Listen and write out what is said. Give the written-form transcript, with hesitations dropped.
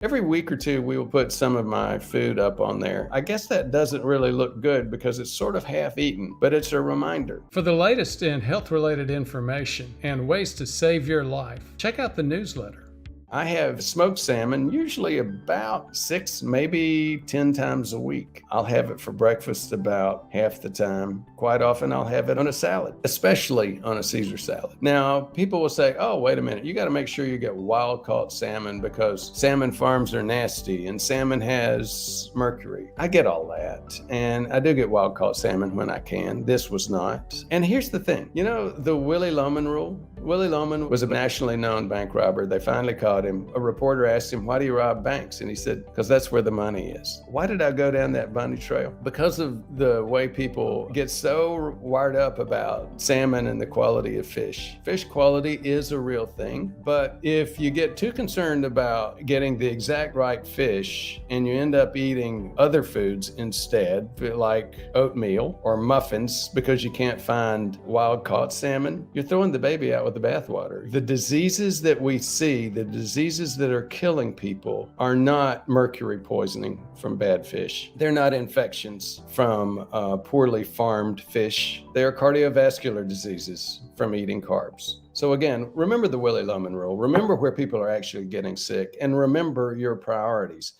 Every week or two, we will put some of my food up on there. I guess that doesn't really look good because it's sort of half eaten, but it's a reminder. For the latest in health-related information and ways to save your life, check out the newsletter. I have smoked salmon usually about 6, maybe 10 times a week. I'll have it for breakfast about half the time. Quite often I'll have it on a salad, especially on a Caesar salad. Now, people will say, oh, wait a minute, you got to make sure you get wild caught salmon because salmon farms are nasty and salmon has mercury. I get all that. And I do get wild caught salmon when I can. This was not. And here's the thing, the Willie Loman rule? Willie Loman was a nationally known bank robber. They finally caught him. A reporter asked him, why do you rob banks? And he said, because that's where the money is. Why did I go down that bunny trail? Because of the way people get so wired up about salmon and the quality of fish. Fish quality is a real thing, but if you get too concerned about getting the exact right fish and you end up eating other foods instead, like oatmeal or muffins because you can't find wild-caught salmon, you're throwing the baby out with the bathwater. The diseases that we see, the diseases that are killing people are not mercury poisoning from bad fish. They're not infections from poorly farmed fish. They are cardiovascular diseases from eating carbs. So again, remember the Willie Loman rule. Remember where people are actually getting sick and remember your priorities.